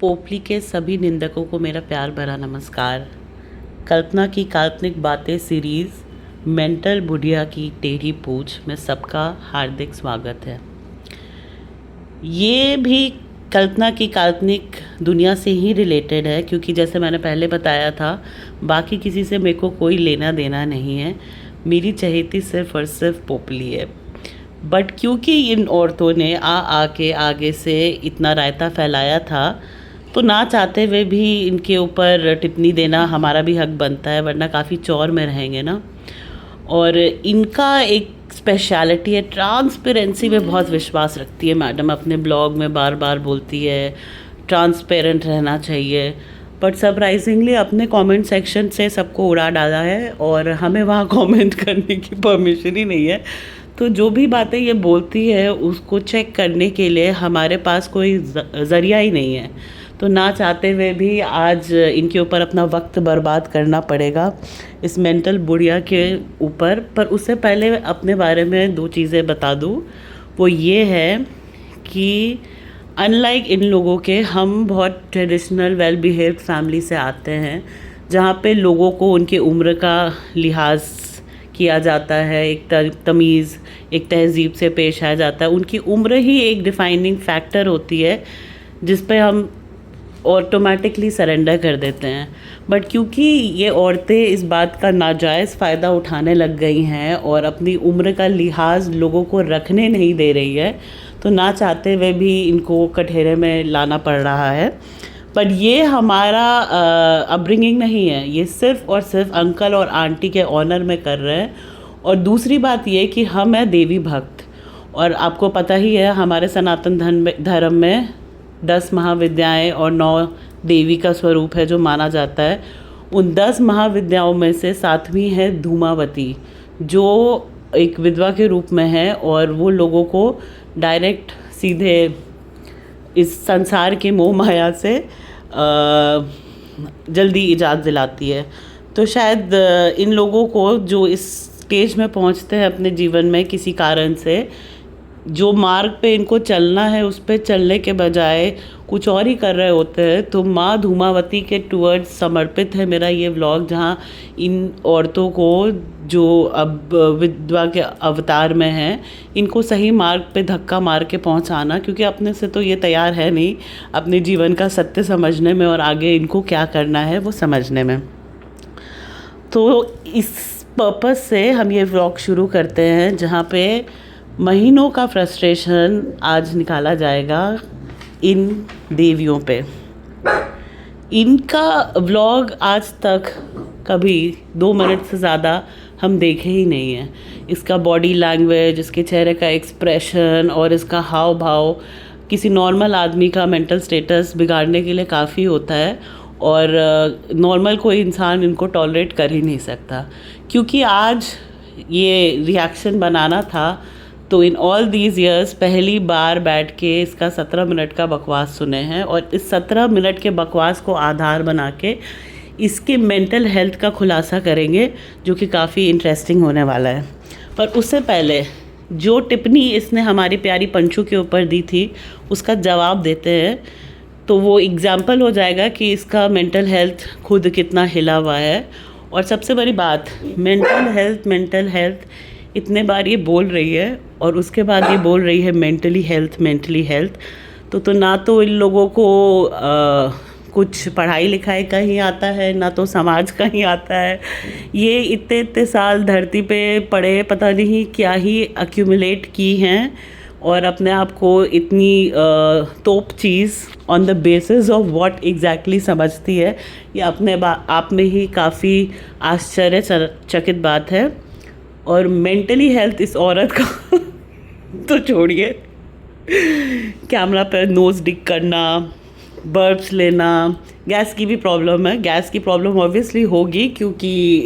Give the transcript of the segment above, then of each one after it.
पोपली के सभी निंदकों को मेरा प्यार भरा नमस्कार। कल्पना की काल्पनिक बातें सीरीज़ मेंटल बुढ़िया की टेढ़ी पूछ में सबका हार्दिक स्वागत है। ये भी कल्पना की काल्पनिक दुनिया से ही रिलेटेड है, क्योंकि जैसे मैंने पहले बताया था, बाकी किसी से मेरे को कोई लेना देना नहीं है। मेरी चहेती सिर्फ़ और सिर्फ पोपली है। बट क्योंकि इन औरतों ने आके आगे से इतना रायता फैलाया था, तो ना चाहते हुए भी इनके ऊपर टिप्पणी देना हमारा भी हक बनता है, वरना काफ़ी चौर में रहेंगे ना। और इनका एक स्पेशलिटी है, ट्रांसपेरेंसी में बहुत विश्वास रखती है मैडम। अपने ब्लॉग में बार बार बोलती है ट्रांसपेरेंट रहना चाहिए, बट सरप्राइजिंगली अपने कमेंट सेक्शन से सबको उड़ा डाला है और हमें वहाँ कमेंट करने की परमिशन ही नहीं है। तो जो भी बातें ये बोलती है उसको चेक करने के लिए हमारे पास कोई ज़रिया ही नहीं है। तो ना चाहते हुए भी आज इनके ऊपर अपना वक्त बर्बाद करना पड़ेगा इस मेंटल बुढ़िया के ऊपर। पर उससे पहले अपने बारे में दो चीज़ें बता दूँ। वो ये है कि अनलाइक इन लोगों के, हम बहुत ट्रेडिशनल वेल बिहेव्ड फैमिली से आते हैं, जहाँ पे लोगों को उनके उम्र का लिहाज किया जाता है, एक तमीज़, एक तहज़ीब से पेश आया जाता है। उनकी उम्र ही एक डिफाइनिंग फैक्टर होती है जिस पे हम ऑटोमेटिकली सरेंडर कर देते हैं। बट क्योंकि ये औरतें इस बात का नाजायज़ फ़ायदा उठाने लग गई हैं और अपनी उम्र का लिहाज लोगों को रखने नहीं दे रही है, तो ना चाहते हुए भी इनको कठघरे में लाना पड़ रहा है। पर ये हमारा अपब्रिंगिंग नहीं है, ये सिर्फ़ और सिर्फ अंकल और आंटी के ऑनर में कर रहे हैं। और दूसरी बात ये कि हम हैं देवी भक्त, और आपको पता ही है हमारे सनातन धर्म में 10 महाविद्याएं और 9 देवी का स्वरूप है जो माना जाता है। उन 10 महाविद्याओं में से 7वीं है धूमावती, जो एक विधवा के रूप में है और वो लोगों को डायरेक्ट सीधे इस संसार के मोह माया से जल्दी इजाज़ दिलाती है। तो शायद इन लोगों को जो इस स्टेज में पहुंचते हैं अपने जीवन में किसी कारण से, जो मार्ग पे इनको चलना है उस पे चलने के बजाय कुछ और ही कर रहे होते हैं, तो माँ धूमावती के टूवर्ड्स समर्पित है मेरा ये व्लॉग, जहाँ इन औरतों को जो अब विधवा के अवतार में हैं, इनको सही मार्ग पे धक्का मार के पहुँचाना, क्योंकि अपने से तो ये तैयार है नहीं अपने जीवन का सत्य समझने में और आगे इनको क्या करना है वो समझने में। तो इस पर्पस से हम ये व्लॉग शुरू करते हैं, जहाँ पे महीनों का फ्रस्ट्रेशन आज निकाला जाएगा इन देवियों पे। इनका व्लॉग आज तक कभी 2 मिनट से ज़्यादा हम देखे ही नहीं हैं। इसका बॉडी लैंग्वेज, इसके चेहरे का एक्सप्रेशन और इसका हाव भाव किसी नॉर्मल आदमी का मेंटल स्टेटस बिगाड़ने के लिए काफ़ी होता है, और नॉर्मल कोई इंसान इनको टॉलरेट कर ही नहीं सकता। क्योंकि आज ये रिएक्शन बनाना था, तो इन ऑल दीज ईयर्स पहली बार बैठ के इसका 17 मिनट का बकवास सुने हैं, और इस 17 मिनट के बकवास को आधार बना के इसके मेंटल हेल्थ का खुलासा करेंगे, जो कि काफ़ी इंटरेस्टिंग होने वाला है। पर उससे पहले जो टिप्पणी इसने हमारी प्यारी पंचू के ऊपर दी थी उसका जवाब देते हैं, तो वो एग्जाम्पल हो जाएगा कि इसका मेंटल हेल्थ खुद कितना हिला हुआ है। और सबसे बड़ी बात, मेंटल हेल्थ इतने बार ये बोल रही है और उसके बाद ये बोल रही है मेंटली हेल्थ। तो ना तो इन लोगों को कुछ पढ़ाई लिखाई का ही आता है, ना तो समाज का ही आता है। ये इतने साल धरती पे पड़े, पता नहीं क्या ही अक्यूमुलेट की हैं, और अपने आप को इतनी तोप चीज़ on the basis of what exactly समझती है, ये अपने आप में ही काफ़ी आश्चर्यचकित बात है। और मेंटली हेल्थ इस औरत का तो छोड़िए, कैमरा पर नोज़ डिग करना, बर्प्स लेना, गैस की भी प्रॉब्लम है। गैस की प्रॉब्लम ऑब्वियसली होगी, क्योंकि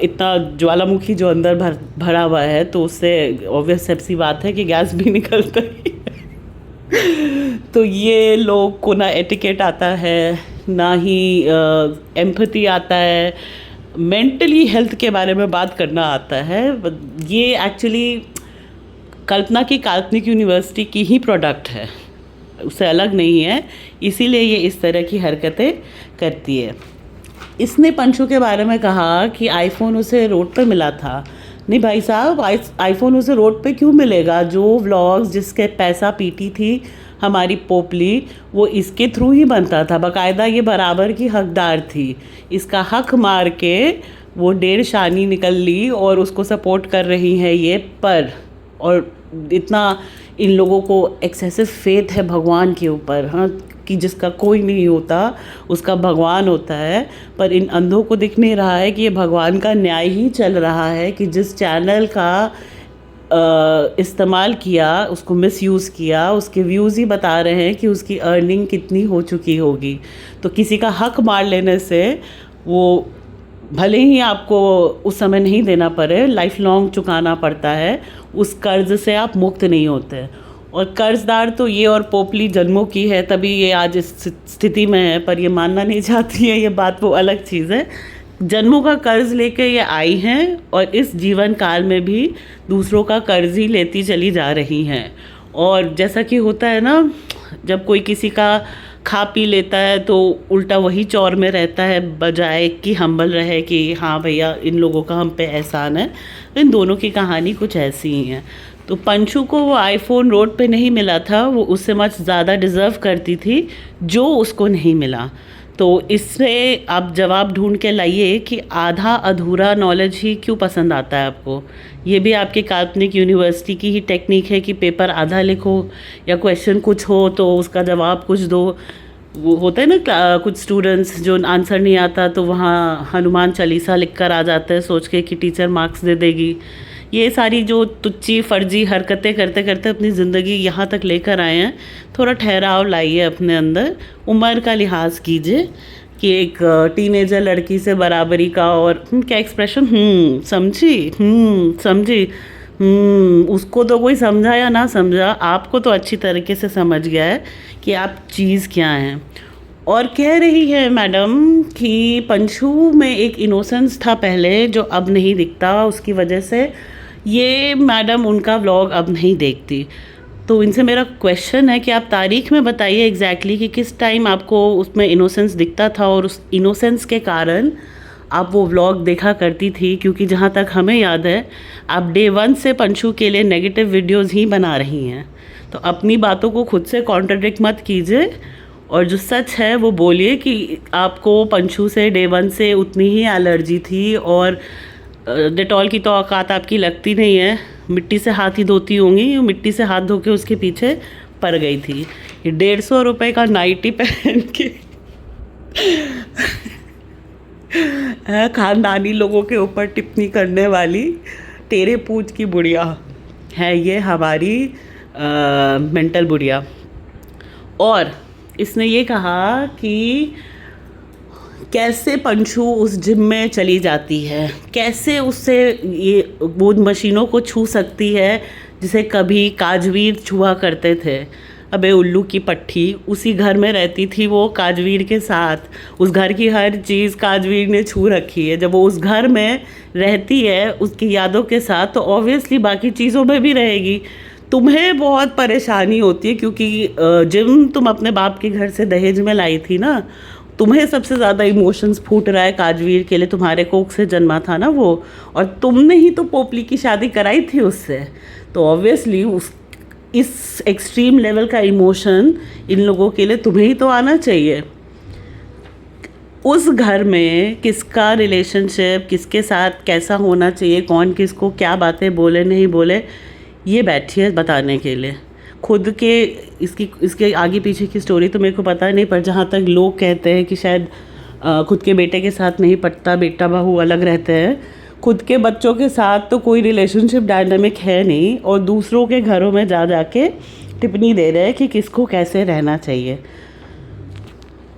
इतना ज्वालामुखी जो अंदर भरा हुआ है, तो उससे ऑब्वियस सी बात है कि गैस भी निकलता ही है। तो ये लोग को ना एटिकेट आता है, ना ही एम्पैथी आता है, मेंटली हेल्थ के बारे में बात करना आता है। ये एक्चुअली कल्पना की काल्पनिक यूनिवर्सिटी की ही प्रोडक्ट है। उससे अलग नहीं है, इसीलिए ये इस तरह की हरकतें करती है। इसने पंचू के बारे में कहा कि आईफोन उसे रोड पे मिला था। नहीं भाई साहब, आईफोन उसे रोड पे क्यों मिलेगा? जो व्लॉग्स जिसके पैसा पीटी थी हमारी पोपली, वो इसके थ्रू ही बनता था। बाकायदा ये बराबर की हकदार थी, इसका हक मार के वो 1.5 शानी निकल ली और उसको सपोर्ट कर रही है ये। पर और इतना इन लोगों को एक्सेसिव फेथ है भगवान के ऊपर, हाँ, कि जिसका कोई नहीं होता उसका भगवान होता है। पर इन अंधों को दिख नहीं रहा है कि ये भगवान का न्याय ही चल रहा है, कि जिस चैनल का इस्तेमाल किया उसको मिसयूज़ किया, उसके व्यूज़ ही बता रहे हैं कि उसकी अर्निंग कितनी हो चुकी होगी। तो किसी का हक मार लेने से वो भले ही आपको उस समय नहीं देना पड़े, लाइफ लॉन्ग चुकाना पड़ता है, उस कर्ज से आप मुक्त नहीं होते। और कर्जदार तो ये और पोपली जन्मों की है, तभी ये आज इस स्थिति में है, पर ये मानना नहीं चाहती है, ये बात वो अलग चीज़ है। जन्मों का कर्ज लेके ये आई हैं और इस जीवन काल में भी दूसरों का कर्ज ही लेती चली जा रही हैं। और जैसा कि होता है ना, जब कोई किसी का खा पी लेता है तो उल्टा वही चौर में रहता है, बजाय कि हम्बल रहे कि हाँ भैया इन लोगों का हम पे एहसान है। इन दोनों की कहानी कुछ ऐसी ही है। तो पंचू को वो आईफोन रोड पे नहीं मिला था, वो उससे मच ज़्यादा डिज़र्व करती थी जो उसको नहीं मिला। तो इससे आप जवाब ढूंढ के लाइए कि आधा अधूरा नॉलेज ही क्यों पसंद आता है आपको। ये भी आपकी काल्पनिक यूनिवर्सिटी की ही टेक्निक है कि पेपर आधा लिखो या क्वेश्चन कुछ हो तो उसका जवाब कुछ दो। वो होता है ना कुछ स्टूडेंट्स जो आंसर नहीं आता तो वहाँ हनुमान चालीसा लिख कर आ जाते हैं सोच के कि टीचर मार्क्स दे देगी। ये सारी जो तुच्ची फर्जी हरकतें करते करते अपनी ज़िंदगी यहाँ तक लेकर आए हैं। थोड़ा ठहराव लाइए अपने अंदर, उम्र का लिहाज कीजिए कि एक टीनेजर लड़की से बराबरी का। और क्या एक्सप्रेशन, समझी, उसको तो कोई समझा या ना समझा, आपको तो अच्छी तरीके से समझ गया है कि आप चीज़ क्या हैं। और कह रही है मैडम कि पंचू में एक इनोसेंस था पहले जो अब नहीं दिखता, उसकी वजह से ये मैडम उनका व्लॉग अब नहीं देखती। तो इनसे मेरा क्वेश्चन है कि आप तारीख में बताइए एग्जैक्टली कि किस टाइम आपको उसमें इनोसेंस दिखता था और उस इनोसेंस के कारण आप वो व्लॉग देखा करती थी। क्योंकि जहाँ तक हमें याद है आप डे 1 से पंचू के लिए नेगेटिव वीडियोज़ ही बना रही हैं। तो अपनी बातों को खुद से कॉन्ट्रडिक्ट मत कीजिए और जो सच है वो बोलिए कि आपको पंचू से डे 1 से उतनी ही एलर्जी थी और डेटॉल की तो औकात आपकी लगती नहीं है। मिट्टी से हाथ ही धोती होंगी, मिट्टी से हाथ धो के उसके पीछे पड़ गई थी। ये 150 रुपये का नाइटी पहन के खानदानी लोगों के ऊपर टिप्पणी करने वाली तेरे पूछ की बुढ़िया है ये हमारी मेंटल बुढ़िया। और इसने ये कहा कि कैसे पंचू उस जिम में चली जाती है, कैसे उससे ये वो मशीनों को छू सकती है जिसे कभी काजवीर छुआ करते थे। अबे उल्लू की पट्टी, उसी घर में रहती थी वो काजवीर के साथ, उस घर की हर चीज़ काजवीर ने छू रखी है। जब वो उस घर में रहती है उसकी यादों के साथ तो ऑब्वियसली बाकी चीज़ों में भी रहेगी। तुम्हें बहुत परेशानी होती है क्योंकि जिम तुम अपने बाप के घर से दहेज में लाई थी ना, तुम्हें सबसे ज़्यादा इमोशंस फूट रहा है काजवीर के लिए, तुम्हारे कोख से जन्मा था ना वो, और तुमने ही तो पोपली की शादी कराई थी उससे। तो ऑब्वियसली इस एक्सट्रीम लेवल का इमोशन इन लोगों के लिए तुम्हें ही तो आना चाहिए। उस घर में किसका रिलेशनशिप किसके साथ कैसा होना चाहिए, कौन किसको क्या बातें बोले नहीं बोले, ये बैठी है बताने के लिए। खुद के इसके आगे पीछे की स्टोरी तो मेरे को पता नहीं, पर जहाँ तक लोग कहते हैं कि शायद खुद के बेटे के साथ नहीं पटता, बेटा बहू अलग रहते हैं, खुद के बच्चों के साथ तो कोई रिलेशनशिप डायनामिक है नहीं, और दूसरों के घरों में जा के टिप्पणी दे रहे हैं कि किसको कैसे रहना चाहिए।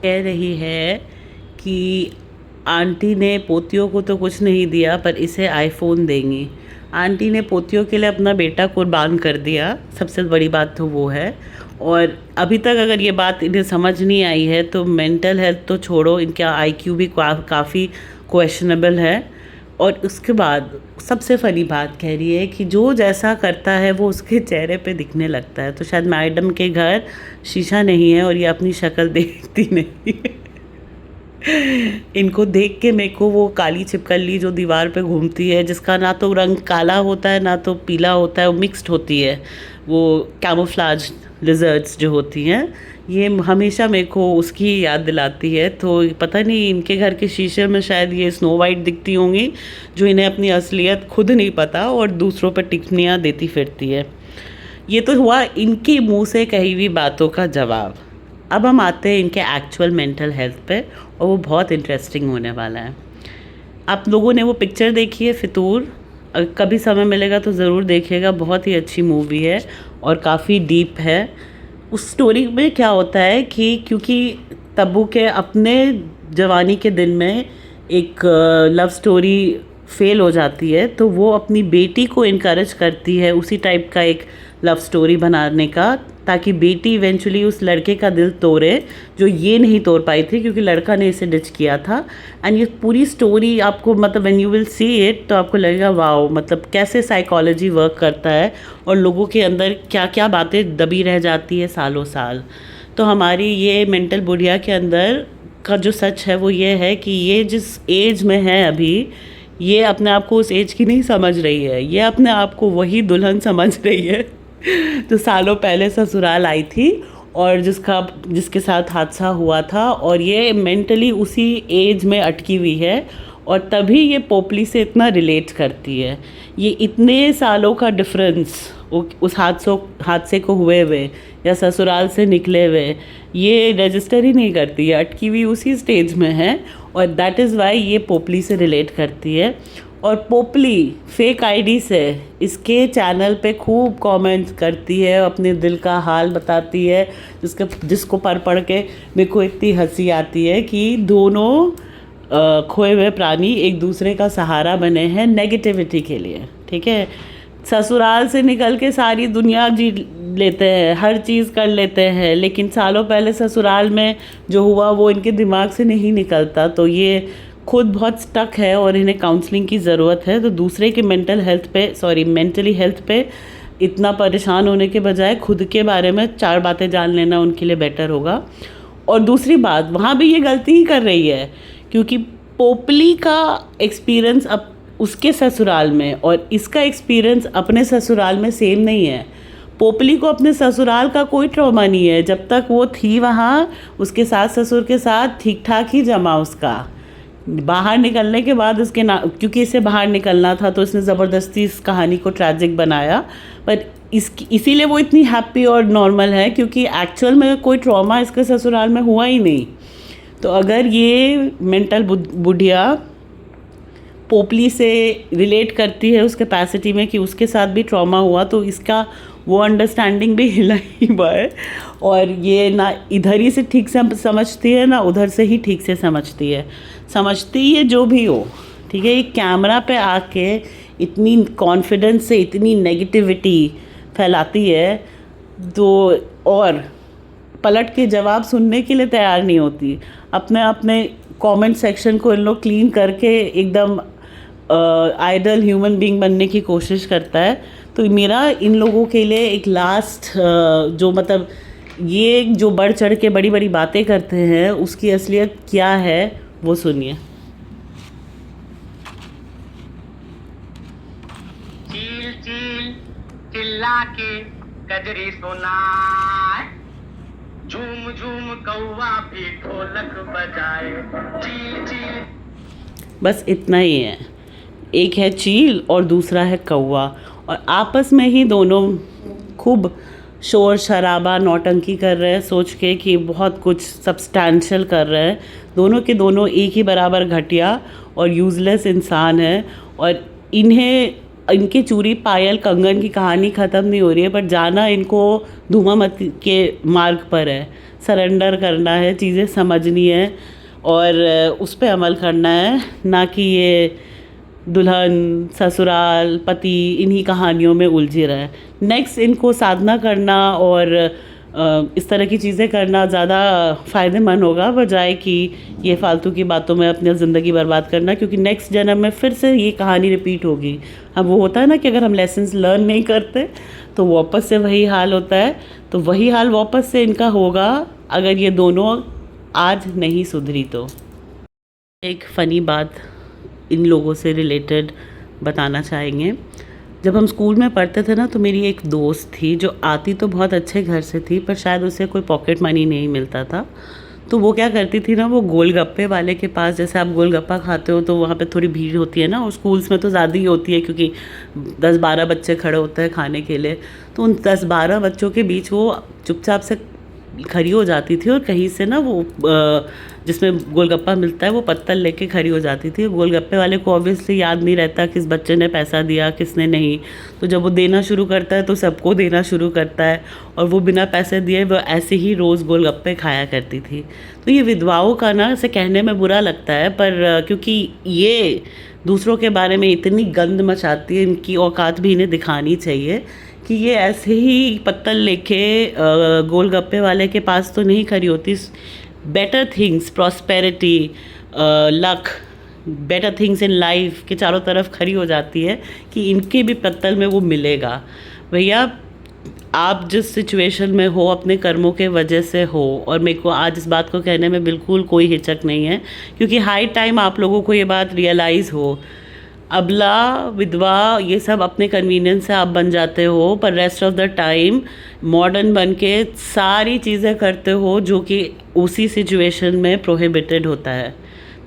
कह रही है कि आंटी ने पोतियों को तो कुछ नहीं दिया पर इसे आईफोन देंगी। आंटी ने पोतियों के लिए अपना बेटा कुर्बान कर दिया, सबसे बड़ी बात तो वो है। और अभी तक अगर ये बात इन्हें समझ नहीं आई है तो मेंटल हेल्थ तो छोड़ो, इनका आईक्यू भी काफ़ी क्वेश्चनेबल है। और उसके बाद सबसे फ़नी बात कह रही है कि जो जैसा करता है वो उसके चेहरे पे दिखने लगता है। तो शायद मैडम के घर शीशा नहीं है और ये अपनी शक्ल देखती नहीं है। इनको देख के मेरे को वो काली छिपकली जो दीवार पे घूमती है, जिसका ना तो रंग काला होता है ना तो पीला होता है, वो मिक्स्ड होती है, वो कैमोफ्लाज लिजर्ड्स जो होती हैं, ये हमेशा मेरे को उसकी याद दिलाती है। तो पता नहीं इनके घर के शीशे में शायद ये स्नो वाइट दिखती होंगी, जो इन्हें अपनी असलियत खुद नहीं पता और दूसरों पर टिप्पणियाँ देती फिरती है। ये तो हुआ इनके मुंह से कही हुई बातों का जवाब। अब हम आते हैं इनके एक्चुअल मेंटल हेल्थ पे, और वो बहुत इंटरेस्टिंग होने वाला है। आप लोगों ने वो पिक्चर देखी है फितूर? कभी समय मिलेगा तो ज़रूर देखिएगा, बहुत ही अच्छी मूवी है और काफ़ी डीप है। उस स्टोरी में क्या होता है कि क्योंकि तब्बू के अपने जवानी के दिन में एक लव स्टोरी फेल हो जाती है, तो वो अपनी बेटी को इनकरेज करती है उसी टाइप का एक लव स्टोरी बनाने का, ताकि बेटी इवेंचुअली उस लड़के का दिल तोड़े जो ये नहीं तोड़ पाई थी, क्योंकि लड़का ने इसे डिच किया था। एंड ये पूरी स्टोरी आपको मतलब when you will see it तो आपको लगेगा वाओ, मतलब कैसे साइकोलॉजी वर्क करता है और लोगों के अंदर क्या क्या बातें दबी रह जाती है सालों साल। तो हमारी ये मेंटल बुढ़िया के अंदर का जो सच है वो ये है कि ये जिस एज में है अभी, ये अपने आप को उस एज की नहीं समझ रही है, ये अपने आप को वही दुल्हन समझ रही है तो सालों पहले ससुराल आई थी और जिसके साथ हादसा हुआ था, और ये मेंटली उसी एज में अटकी हुई है और तभी ये पोपली से इतना रिलेट करती है। ये इतने सालों का डिफरेंस उस हादसे को हुए हुए या ससुराल से निकले हुए ये रजिस्टर ही नहीं करती है, अटकी हुई उसी स्टेज में है, और दैट इज़ वाई ये पोपली से रिलेट करती है। और पोपली फेक आईडी से इसके चैनल पे खूब कमेंट करती है, अपने दिल का हाल बताती है, जिसको पढ़ के मेरे को इतनी हंसी आती है कि दोनों खोए हुए प्राणी एक दूसरे का सहारा बने हैं नेगेटिविटी के लिए। ठीक है, ससुराल से निकल के सारी दुनिया जी लेते हैं, हर चीज़ कर लेते हैं, लेकिन सालों पहले ससुराल में जो हुआ वो इनके दिमाग से नहीं निकलता। तो ये खुद बहुत स्टक है और इन्हें काउंसलिंग की ज़रूरत है। तो दूसरे के मेंटली हेल्थ पे इतना परेशान होने के बजाय खुद के बारे में 4 बातें जान लेना उनके लिए बेटर होगा। और दूसरी बात, वहाँ भी ये गलती ही कर रही है, क्योंकि पोपली का एक्सपीरियंस अब उसके ससुराल में और इसका एक्सपीरियंस अपने ससुराल में सेम नहीं है। पोपली को अपने ससुराल का कोई ट्रॉमा नहीं है, जब तक वो थी वहाँ उसके सास ससुर के साथ ठीक ठाक ही जमा उसका। बाहर निकलने के बाद उसके क्योंकि इसे बाहर निकलना था तो इसने ज़बरदस्ती इस कहानी को ट्रैजिक बनाया, पर इसीलिए वो इतनी हैप्पी और नॉर्मल है, क्योंकि एक्चुअल में कोई ट्रॉमा इसके ससुराल में हुआ ही नहीं। तो अगर ये मेंटल बुढ़िया पोपली से रिलेट करती है उस कैपेसिटी में कि उसके साथ भी ट्रॉमा हुआ, तो इसका वो अंडरस्टैंडिंग भी हिला ही हुआ है, और ये ना इधर ही से ठीक से समझती है ना उधर से ही ठीक से समझती है जो भी हो। ठीक है, ये कैमरा पे आके इतनी कॉन्फिडेंस से इतनी नेगेटिविटी फैलाती है, तो और पलट के जवाब सुनने के लिए तैयार नहीं होती। अपने कमेंट सेक्शन को इन लोग क्लीन करके एकदम आइडल ह्यूमन बीइंग बनने की कोशिश करता है। तो मेरा इन लोगों के लिए एक लास्ट जो मतलब ये जो बढ़ चढ़ के बड़ी बड़ी बातें करते हैं उसकी असलियत क्या है वो सुनिए। चील चील चिल्ला के कजरी सुनाए, झूम झूम कौवा भी ढोलक बजाए, चील चील। बस इतना ही है, एक है चील और दूसरा है कौवा, और आपस में ही दोनों खूब शोर शराबा नौटंकी कर रहे हैं, सोच के कि बहुत कुछ सब्सटैंशियल कर रहे हैं। दोनों के दोनों एक ही बराबर घटिया और यूज़लेस इंसान हैं, और इनके चूड़ी पायल कंगन की कहानी ख़त्म नहीं हो रही है, पर जाना इनको धूमामती के मार्ग पर है। सरेंडर करना है, चीज़ें समझनी है और उस पर अमल करना है, ना कि ये दुल्हन ससुराल पति इन्हीं कहानियों में उलझे रहे। नेक्स्ट इनको साधना करना और इस तरह की चीज़ें करना ज़्यादा फ़ायदेमंद होगा बजाय कि ये फालतू की बातों में अपनी ज़िंदगी बर्बाद करना, क्योंकि नेक्स्ट जन्म में फिर से ये कहानी रिपीट होगी। अब वो होता है ना कि अगर हम लेसन्स लर्न नहीं करते तो वापस से वही हाल होता है। तो वही हाल वापस से इनका होगा अगर ये दोनों आज नहीं सुधरी तो। एक फ़नी बात इन लोगों से रिलेटेड बताना चाहेंगे। जब हम स्कूल में पढ़ते थे ना, तो मेरी एक दोस्त थी जो आती तो बहुत अच्छे घर से थी, पर शायद उसे कोई पॉकेट मनी नहीं मिलता था। तो वो क्या करती थी ना, वो गोलगप्पे वाले के पास, जैसे आप गोलगप्पा खाते हो तो वहाँ पे थोड़ी भीड़ होती है ना, और स्कूल्स में तो ज़्यादा ही होती है क्योंकि 10-12 बच्चे खड़े होते हैं खाने के लिए। तो उन 10-12 बच्चों के बीच वो चुपचाप से खड़ी हो जाती थी और कहीं से ना वो जिसमें गोलगप्पा मिलता है वो पत्तल लेके खड़ी हो जाती थी। गोलगप्पे वाले को ऑब्वियसली याद नहीं रहता किस बच्चे ने पैसा दिया किसने नहीं। तो जब वो देना शुरू करता है तो सबको देना शुरू करता है, और वो बिना पैसे दिए वो ऐसे ही रोज़ गोलगप्पे खाया करती थी। तो ये विधवाओं का ना ऐसे कहने में बुरा लगता है, पर क्योंकि ये दूसरों के बारे में इतनी गंद मचाती है, इनकी औकात भी इन्हें दिखानी चाहिए कि ये ऐसे ही पत्तल लेके गोलगप्पे वाले के पास तो नहीं खड़ी होती। Better things, prosperity, luck, better things in life के चारों तरफ खड़ी हो जाती है कि इनके भी पत्तल में वो मिलेगा। भैया आप जिस सिचुएशन में हो अपने कर्मों के वजह से हो, और मेरे को आज इस बात को कहने में बिल्कुल कोई हिचक नहीं है, क्योंकि हाई टाइम आप लोगों को ये बात रियलाइज़ हो। अबला, विधवा, ये सब अपने कन्वीनियंस से आप बन जाते हो, पर rest of the time modern बन के सारी चीज़ें करते हो जो कि उसी सिचुएशन में प्रोहिबिटेड होता है।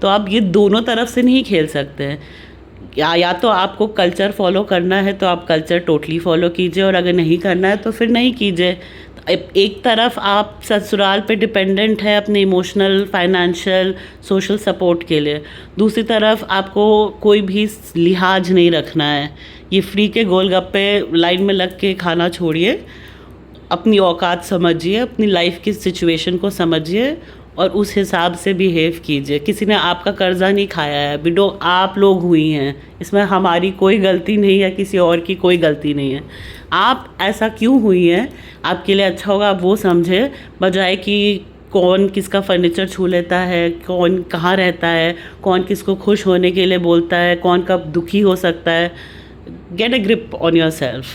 तो आप ये दोनों तरफ से नहीं खेल सकते हैं। या तो आपको कल्चर फॉलो करना है तो आप कल्चर टोटली फॉलो कीजिए, और अगर नहीं करना है तो फिर नहीं कीजिए। एक तरफ आप ससुराल पे डिपेंडेंट है अपने इमोशनल, फाइनेंशियल, सोशल सपोर्ट के लिए, दूसरी तरफ आपको कोई भी लिहाज नहीं रखना है। ये फ्री के गोलगप्पे लाइन में लग के खाना छोड़िए, अपनी औकात समझिए, अपनी लाइफ की सिचुएशन को समझिए और उस हिसाब से बिहेव कीजिए। किसी ने आपका कर्जा नहीं खाया है, विडो आप लोग हुई हैं, इसमें हमारी कोई गलती नहीं है, किसी और की कोई गलती नहीं है। आप ऐसा क्यों हुई हैं, आपके लिए अच्छा होगा आप वो समझे, बजाय कि कौन किसका फर्नीचर छू लेता है, कौन कहाँ रहता है, कौन किसको खुश होने के लिए बोलता है, कौन कब दुखी हो सकता है। Get a grip on your self.